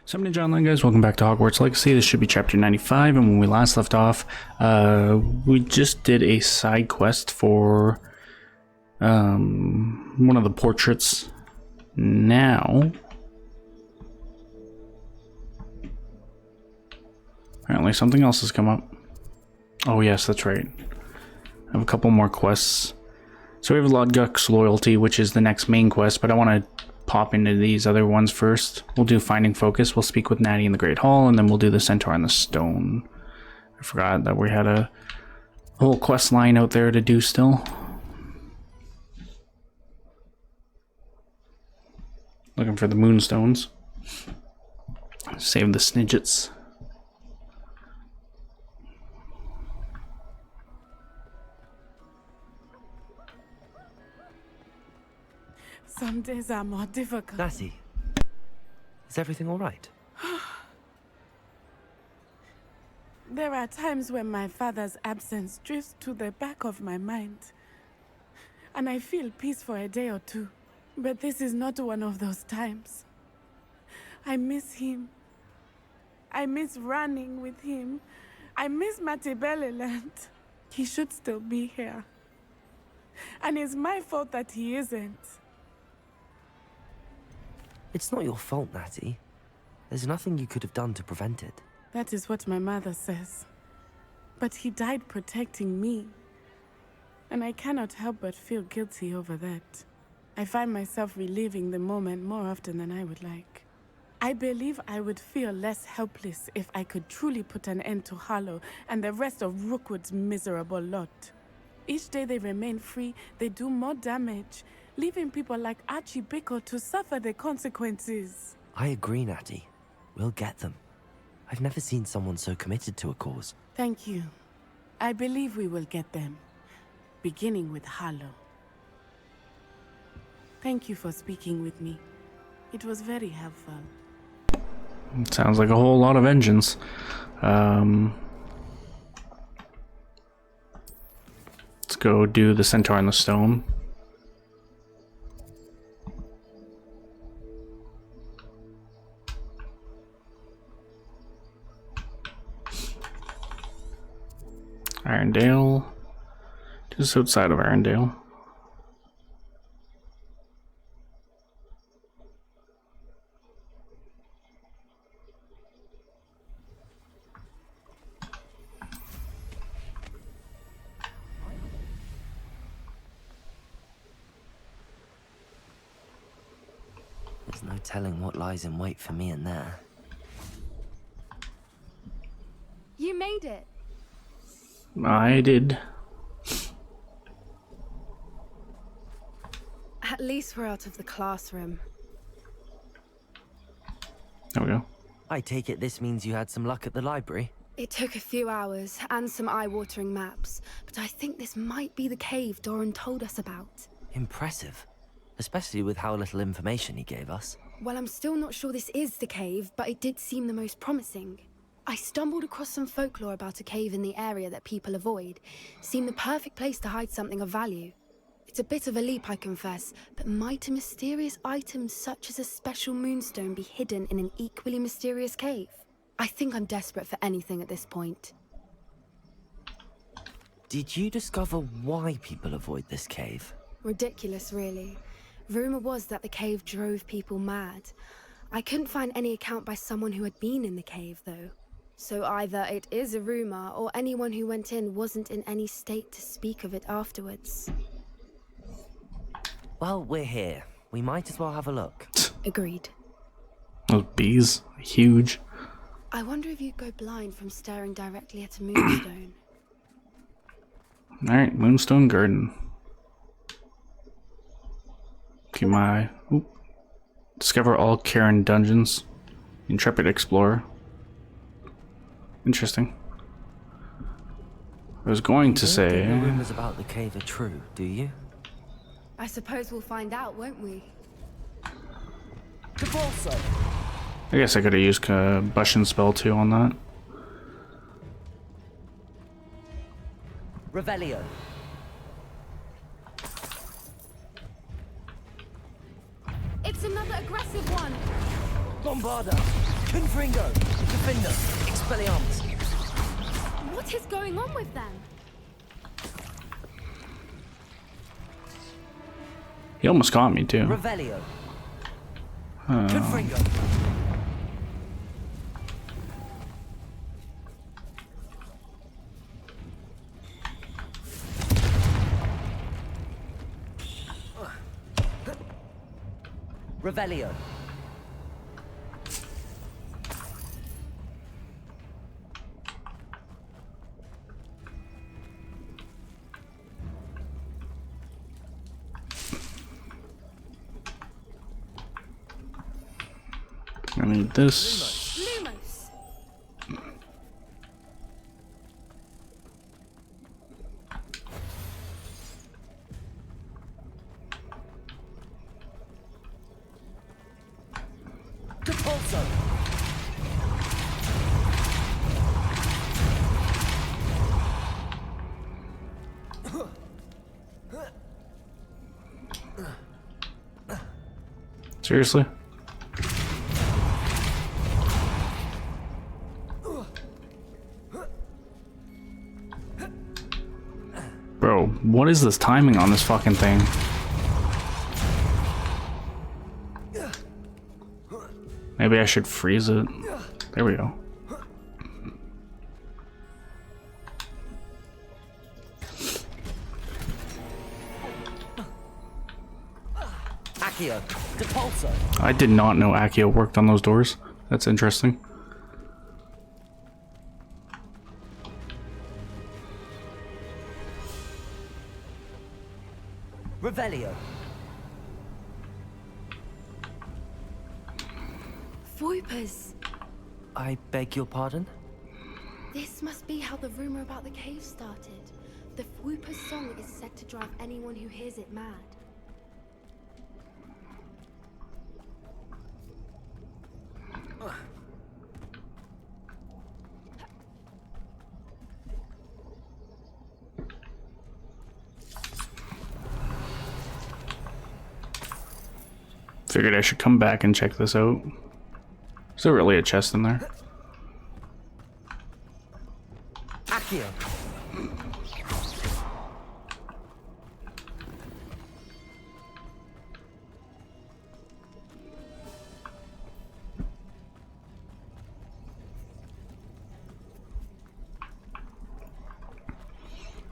So Ninja Online guys, welcome back to Hogwarts Legacy. This should be chapter 95, and when we last left off, we just did a side quest for one of the portraits. Now, apparently something else has come up. Oh yes, that's right. I have a couple more quests. So we have Lodguk's Loyalty, which is the next main quest, but I want to pop into these other ones first. We'll do Finding Focus, we'll speak with Natty in the Great Hall, and then we'll do the Centaur and the Stone. I forgot that we had a whole quest line out there to do still. Looking for the Moonstones. Save the Snidgets. Some days are more difficult. Natty, is everything all right? There are times when my father's absence drifts to the back of my mind, and I feel peace for a day or two. But this is not one of those times. I miss him. I miss running with him. I miss Matibeleland. He should still be here. And it's my fault that he isn't. It's not your fault, Natty. There's nothing you could have done to prevent it. That is what my mother says. But he died protecting me. And I cannot help but feel guilty over that. I find myself reliving the moment more often than I would like. I believe I would feel less helpless if I could truly put an end to Harlow and the rest of Rookwood's miserable lot. Each day they remain free, they do more damage, leaving people like Archie Bickle to suffer the consequences. I agree, Natty. We'll get them. I've never seen someone so committed to a cause. Thank you. I believe we will get them, beginning with Harlow. Thank you for speaking with me. It was very helpful. It sounds like a whole lot of engines. Let's go do the Centaur and the Stone. Irondale, just outside of Irondale. There's no telling what lies in wait for me in there. You made it. I did. At least we're out of the classroom. There we go. I take it this means you had some luck at the library? It took a few hours and some eye-watering maps, but I think this might be the cave Doran told us about. Impressive. Especially with how little information he gave us. Well, I'm still not sure this is the cave, but it did seem the most promising. I stumbled across some folklore about a cave in the area that people avoid. Seemed the perfect place to hide something of value. It's a bit of a leap, I confess, but might a mysterious item such as a special moonstone be hidden in an equally mysterious cave? I think I'm desperate for anything at this point. Did you discover why people avoid this cave? Ridiculous, really. Rumor was that the cave drove people mad. I couldn't find any account by someone who had been in the cave, though. So either it is a rumor, or anyone who went in wasn't in any state to speak of it afterwards. Well, we're here. We might as well have a look. Agreed. Those bees, huge. I wonder if you'd go blind from staring directly at a moonstone. Alright, Moonstone Garden. Okay, discover all Karen dungeons. Intrepid Explorer. Interesting. I was going to say... The rumors about the cave are true, do you? I suppose we'll find out, won't we? I guess I could have used combustion spell too on that. Revelio. It's another aggressive one! Bombarda! Confringo! Defender! Expelliarmus! What is going on with them? He almost got me too. Revelio! Confringo! Revelio! I need this. Lumos. Depulso! Seriously? Bro, what is this timing on this fucking thing? Maybe I should freeze it. There we go. Accio! Depulso! I did not know Accio worked on those doors. That's interesting. Revelio! Voipers. I beg your pardon? This must be how the rumor about the cave started. The Voiper's song is said to drive anyone who hears it mad. Figured I should come back and check this out. Is there really a chest in there? Accio!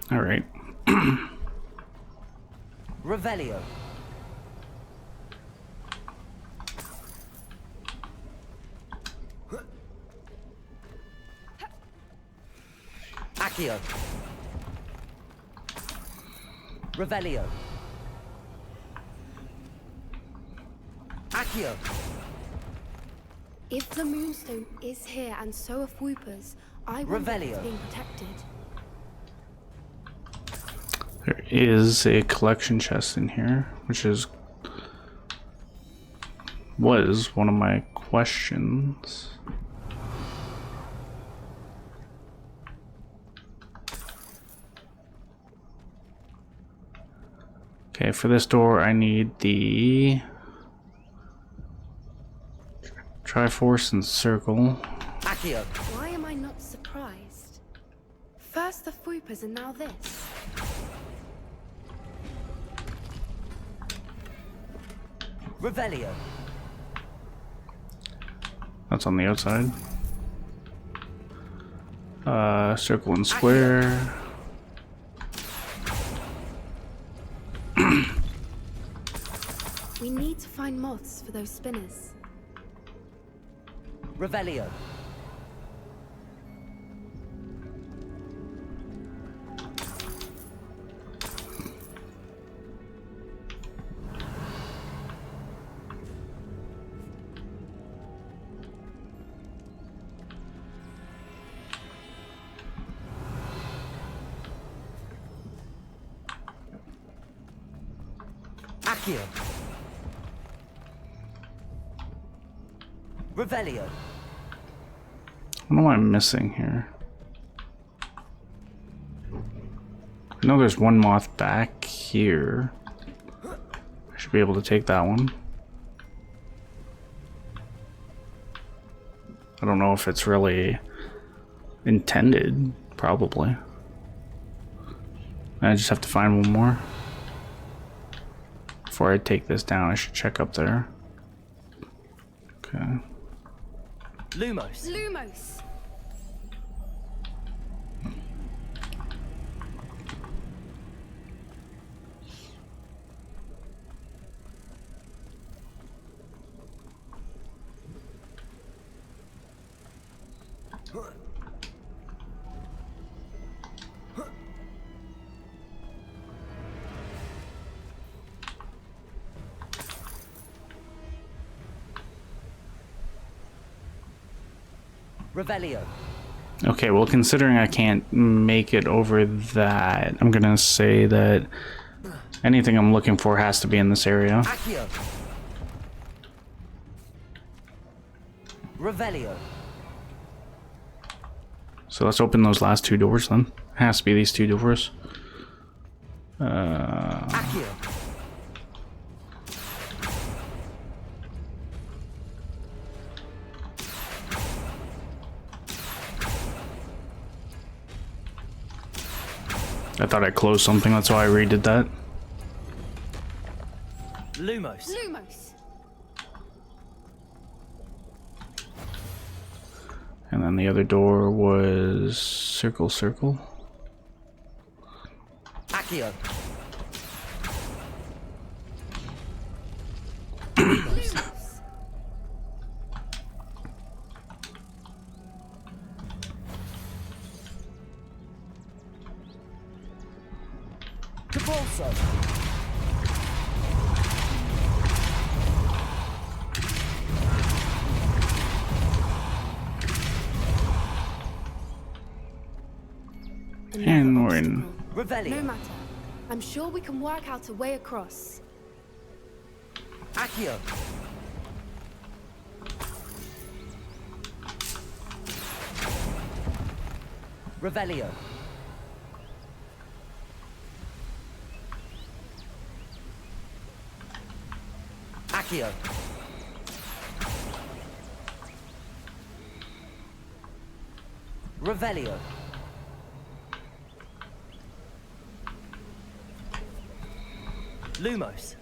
All right. Revelio! Accio! Revelio! Accio! If the Moonstone is here and so are Voipers, I wonder if it's Revelio. being protected. There is a collection chest in here, which was one of my questions. Okay, for this door I need the Triforce and Circle. Accio! Why am I not surprised? First the Voipers and now this. Revelio! That's on the outside. Circle and square. We need to find moths for those spinners. Revelio! Accio! Revelio! What am I missing here? I know there's one moth back here. I should be able to take that one. I don't know if it's really intended, probably. I just have to find one more. Before I take this down, I should check up there. Okay. Lumos. Lumos! Revelio. Okay, well, considering I can't make it over that, I'm gonna say that anything I'm looking for has to be in this area. Accio. Revelio. So let's open those last two doors then. It has to be these two doors. Accio. I thought I closed something, that's why I redid that. Lumos. Lumos! And then the other door was circle, circle. Accio. Lumos! Capolso. And we're in. No Revelio. matter. I'm sure we can work out a way across. Accio. Revelio. Accio. Revelio. Lumos.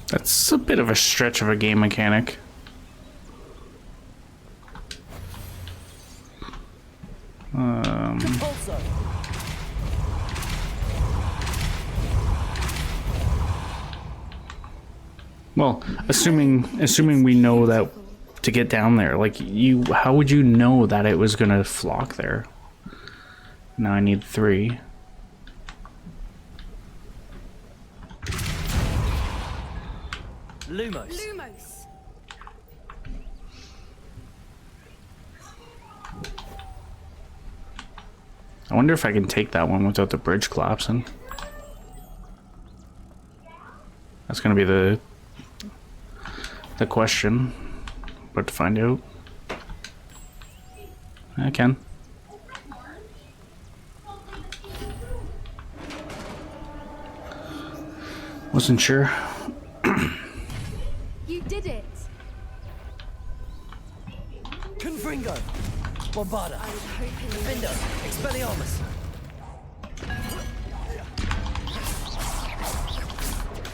That's a bit of a stretch of a game mechanic. Capolso. Well, assuming we know that to get down there, like how would you know that it was gonna flock there? Now I need 3. Lumos. Lumos! I wonder if I can take that one without the bridge collapsing. That's gonna be the question, but to find out, I can. Wasn't sure. You did it! Confringo. Bombarda. I was hoping you Defender. Expelliarmus.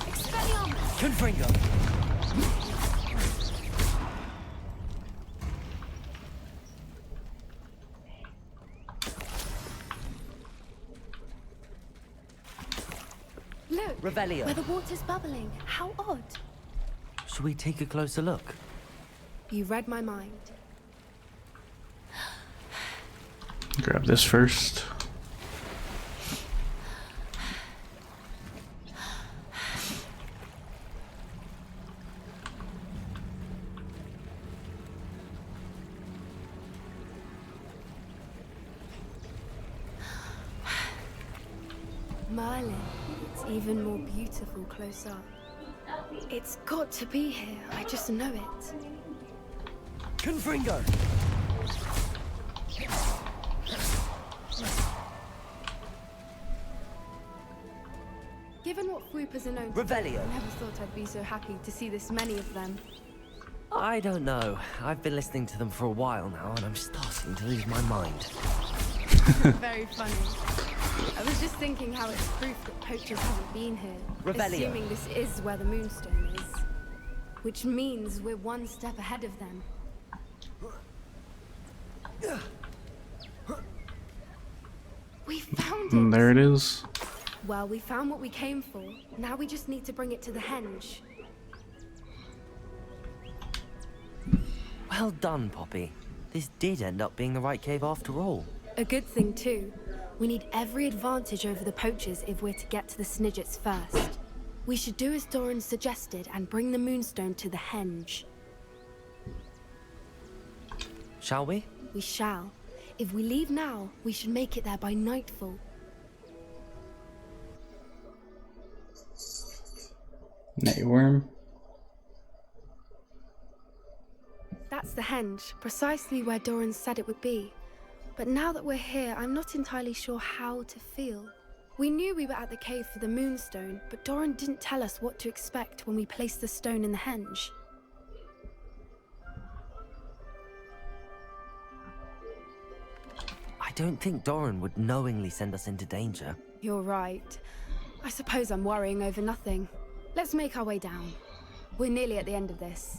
Expelliarmus! Confringo. Look! Revelio. Where the water's bubbling. How odd. Should we take a closer look? You read my mind. Grab this first. Merlin. It's even more beautiful close up. It's got to be here. I just know it. Confringo! Given what Fwoopers are known to do, Revelio. I never thought I'd be so happy to see this many of them. I don't know. I've been listening to them for a while now, and I'm starting to lose my mind. Very funny. I was just thinking how it's proof that poachers haven't been here. Revelio. Assuming this is where the Moonstone is. Which means we're one step ahead of them. We found it! There it is. Well, we found what we came for. Now we just need to bring it to the henge. Well done, Poppy. This did end up being the right cave after all. A good thing, too. We need every advantage over the poachers if we're to get to the Snidgets first. We should do as Doran suggested and bring the Moonstone to the henge. Shall we? We shall. If we leave now, we should make it there by nightfall. Nightworm. That's the henge, precisely where Doran said it would be. But now that we're here, I'm not entirely sure how to feel. We knew we were at the cave for the Moonstone, but Doran didn't tell us what to expect when we placed the stone in the henge. I don't think Doran would knowingly send us into danger. You're right. I suppose I'm worrying over nothing. Let's make our way down. We're nearly at the end of this.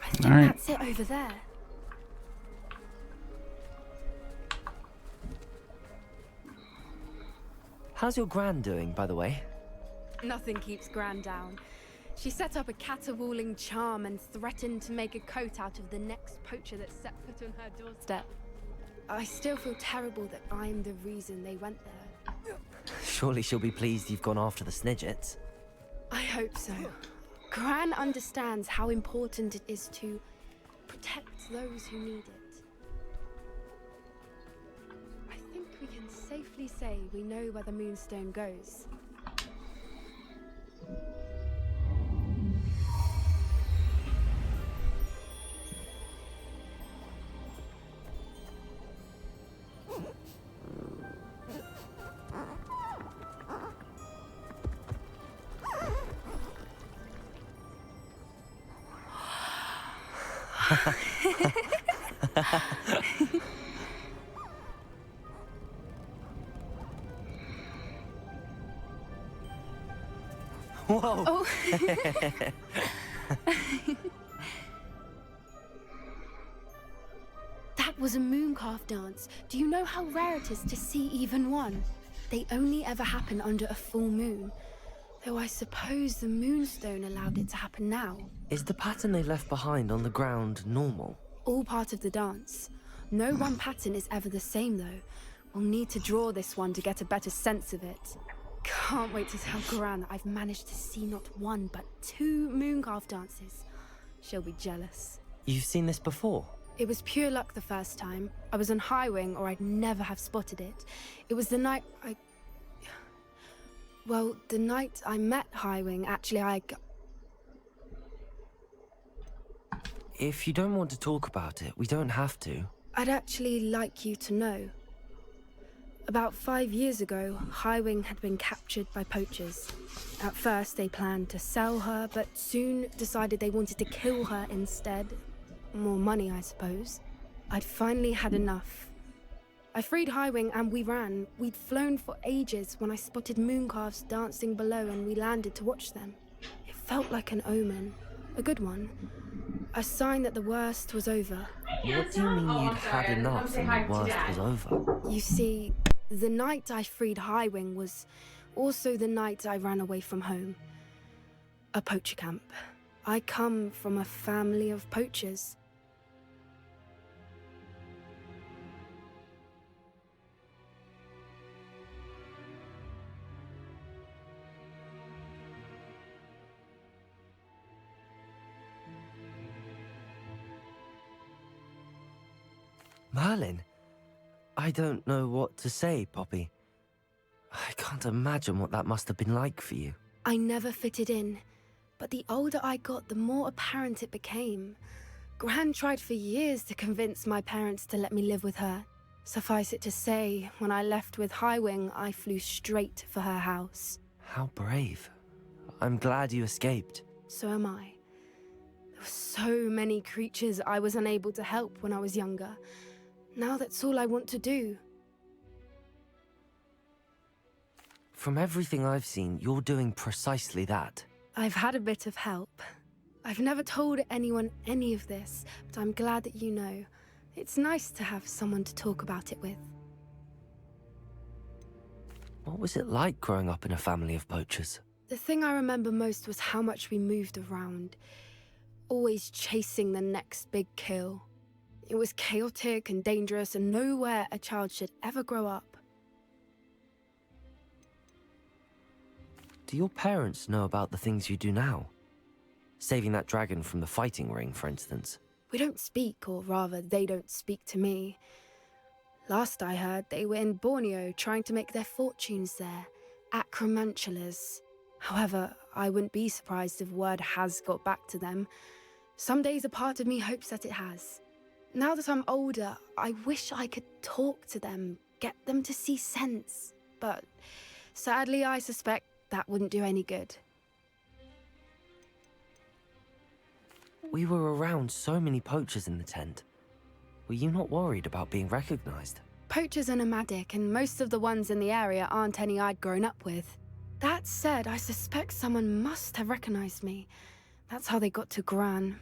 I think All right. that's it over there. How's your gran doing, by the way? Nothing keeps Gran down. She set up a caterwauling charm and threatened to make a coat out of the next poacher that set foot on her doorstep. I still feel terrible that I'm the reason they went there. Surely she'll be pleased you've gone after the Snidgets. I hope so. Gran understands how important it is to protect those who need it. I think we can safely say we know where the Moonstone goes. Whoa! Oh. That was a mooncalf dance. Do you know how rare it is to see even one? They only ever happen under a full moon. Though I suppose the Moonstone allowed it to happen now. Is the pattern they left behind on the ground normal? All part of the dance. No one pattern is ever the same though. We'll need to draw this one to get a better sense of it. Can't wait to tell Gran that I've managed to see not one but two mooncalf dances. She'll be jealous. You've seen this before? It was pure luck the first time. I was on Highwing or I'd never have spotted it. It was the night Well, the night I met Highwing, actually If you don't want to talk about it, we don't have to. I'd actually like you to know. About 5 years ago, Highwing had been captured by poachers. At first, they planned to sell her, but soon decided they wanted to kill her instead. More money, I suppose. I'd finally had enough. I freed Highwing and we ran. We'd flown for ages when I spotted mooncalves dancing below and we landed to watch them. It felt like an omen. A good one. A sign that the worst was over. What do you mean you'd had enough and the worst was over? You see, the night I freed Highwing was also the night I ran away from home. A poacher camp. I come from a family of poachers. Merlin? I don't know what to say, Poppy. can't imagine what that must have been like for you. I never fitted in, but the older I got, the more apparent it became. Gran tried for years to convince my parents to let me live with her. Suffice it to say, when I left with Highwing, I flew straight for her house. How brave. I'm glad you escaped. So am I. There were so many creatures I was unable to help when I was younger. Now that's all I want to do. From everything I've seen, you're doing precisely that. I've had a bit of help. I've never told anyone any of this, but I'm glad that you know. It's nice to have someone to talk about it with. What was it like growing up in a family of poachers? The thing I remember most was how much we moved around, always chasing the next big kill. It was chaotic and dangerous, and nowhere a child should ever grow up. Do your parents know about the things you do now? Saving that dragon from the fighting ring, for instance. We don't speak, or rather, they don't speak to me. Last I heard, they were in Borneo trying to make their fortunes there, acromantulas. However, I wouldn't be surprised if word has got back to them. Some days a part of me hopes that it has. Now that I'm older, I wish I could talk to them, get them to see sense. But sadly, I suspect that wouldn't do any good. We were around so many poachers in the tent. Were you not worried about being recognized? Poachers are nomadic, and most of the ones in the area aren't any I'd grown up with. That said, I suspect someone must have recognized me. That's how they got to Gran.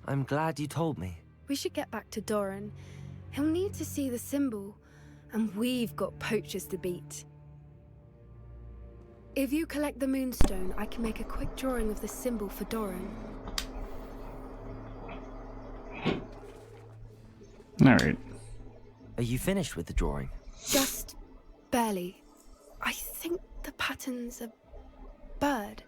I'm glad you told me. We should get back to Doran. He'll need to see the symbol, and we've got poachers to beat. If you collect the moonstone, I can make a quick drawing of the symbol for Doran. Alright. Are you finished with the drawing? Just barely. I think the pattern's a bird.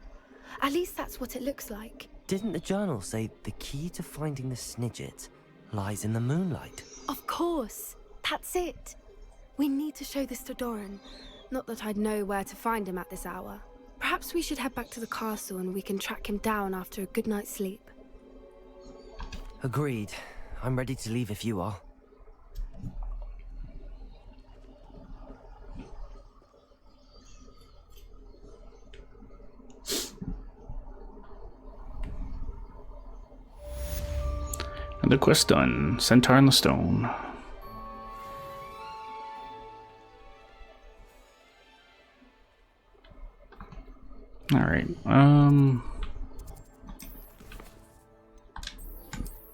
At least that's what it looks like. Didn't the journal say the key to finding the Snidget lies in the moonlight? Of course. That's it. We need to show this to Doran. Not that I'd know where to find him at this hour. Perhaps we should head back to the castle and we can track him down after a good night's sleep. Agreed. I'm ready to leave if you are. Another quest done. Centaur in the stone. Alright,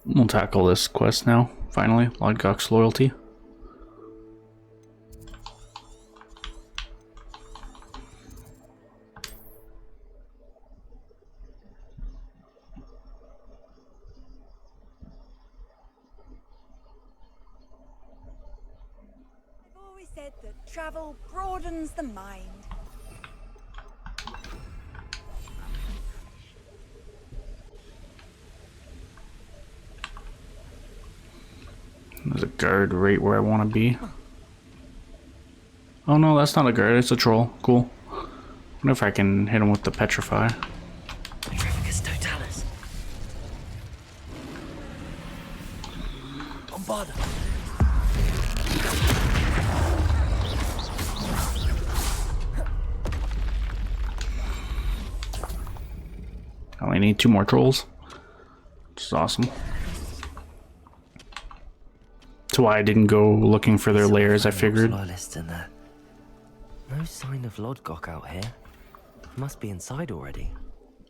we'll tackle this quest now, finally. Lodgok's loyalty. I've always said that travel broadens the mind. There's a guard right where I want to be. Oh no, that's not a guard, it's a troll. Cool. Wonder if I can hit him with the petrify. Petrificus totalis. Bombarda. I only need 2 more trolls. Which is awesome. That's why I didn't go looking for their lairs, I figured. Loyalists in there. No sign of Lodgok out here. He must be inside already.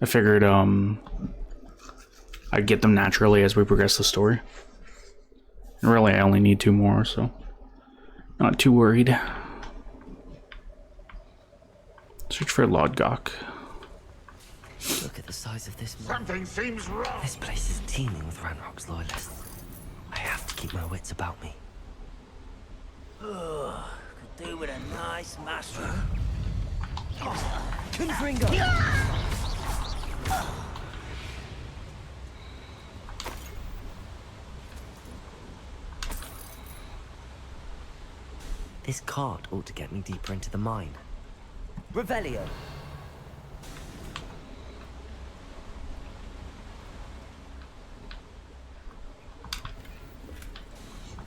I figured I'd get them naturally as we progress the story. And really, I only need 2 more, so not too worried. Search for Lodgok. Look at the size of this mine. Something seems wrong. This place is teeming with Ranrock's loyalists. I have to keep my wits about me. Could do with a nice mushroom. Confringo! This cart ought to get me deeper into the mine. Revelio.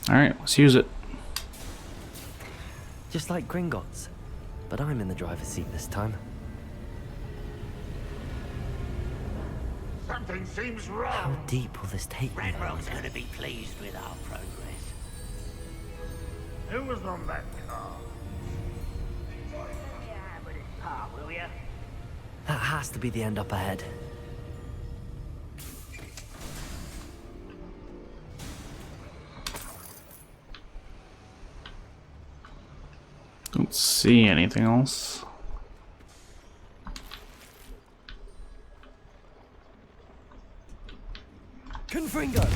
Alright, let's use it. Just like Gringotts, but I'm in the driver's seat this time. Something seems How wrong. deep will this take me? Renrom's gonna be pleased with our progress. Who was on that car? Yeah, but it's par, will ya? That has to be the end up ahead. Don't see anything else. Confringo!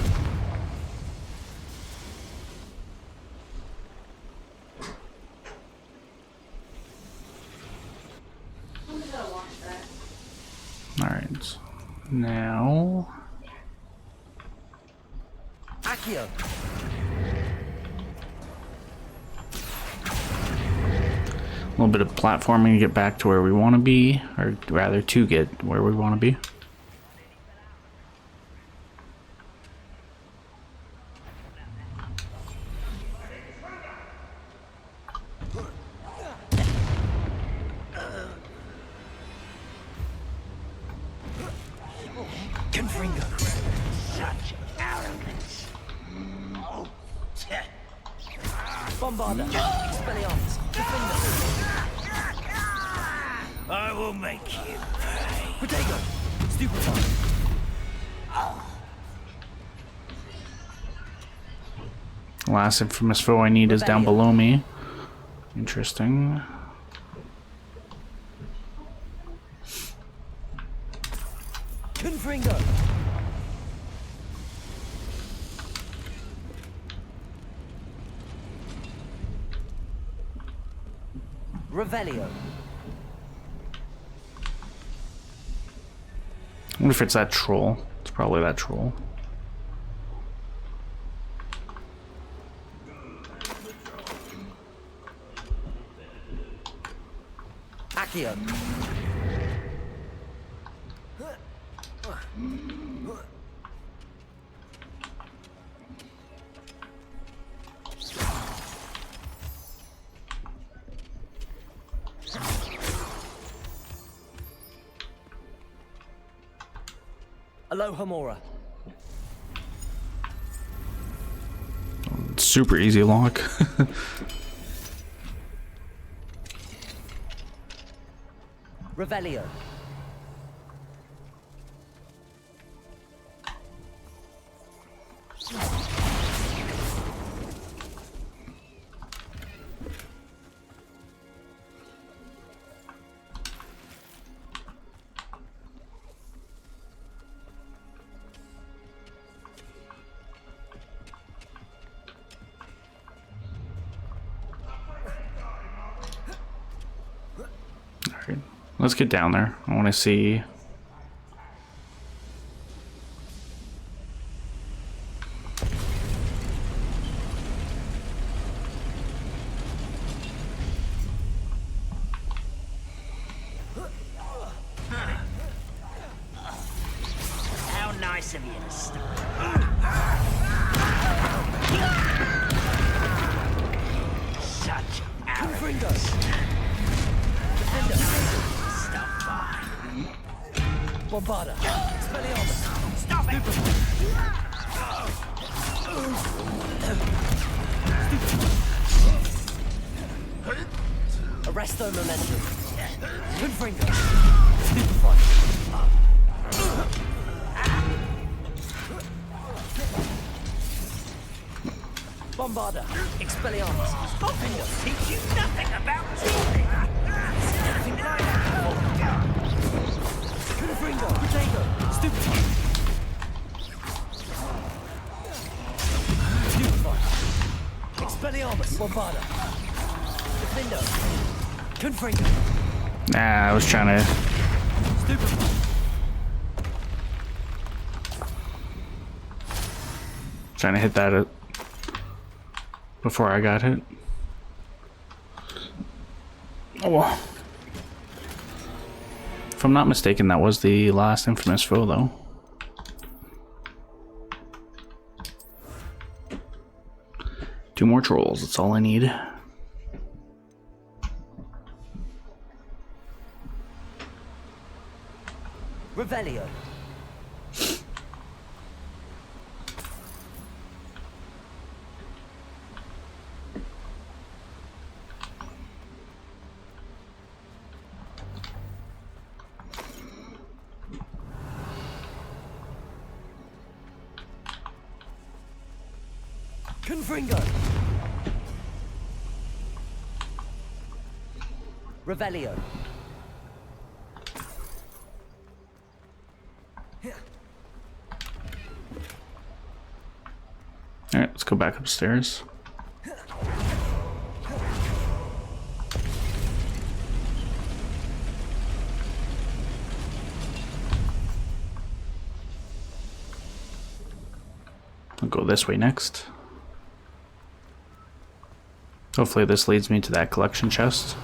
Alright. Now. Accio! A little bit of platforming to get back to where we want to be, or rather to get where we want to be. Confringo! Such arrogance. Oh, Bombarda! Expelliarmus! Defender! I will make you pay. Protego! Stupefy! Last infamous foe I need is down below me. Interesting. Confringo! Revelio! I wonder if it's that troll. It's probably that troll. Accio! Aloha Mora! Super easy lock. Revelio! Alright, let's get down there. I want to see. How nice of you to stop. Such arrogance. Stop by. Bombarda! Expelliarmus! Stop it! Arresto Momentum! Confringo! Stupefy! Bombarda! Expelliarmus! Confringo teach you nothing about talking. Nothing like that. Confringo! Protego! Stupefy! Stupefy! Expelliarmus! Bombarda! Defendo! Confringo! Nah, I was trying to. Stupefy! Trying to hit that before I got hit. Oh. If I'm not mistaken, that was the last infamous foe, though. Two more trolls, that's all I need. Revelio. Confringo. Revelio. Alright, let's go back upstairs. I'll go this way next. Hopefully this leads me to that collection chest.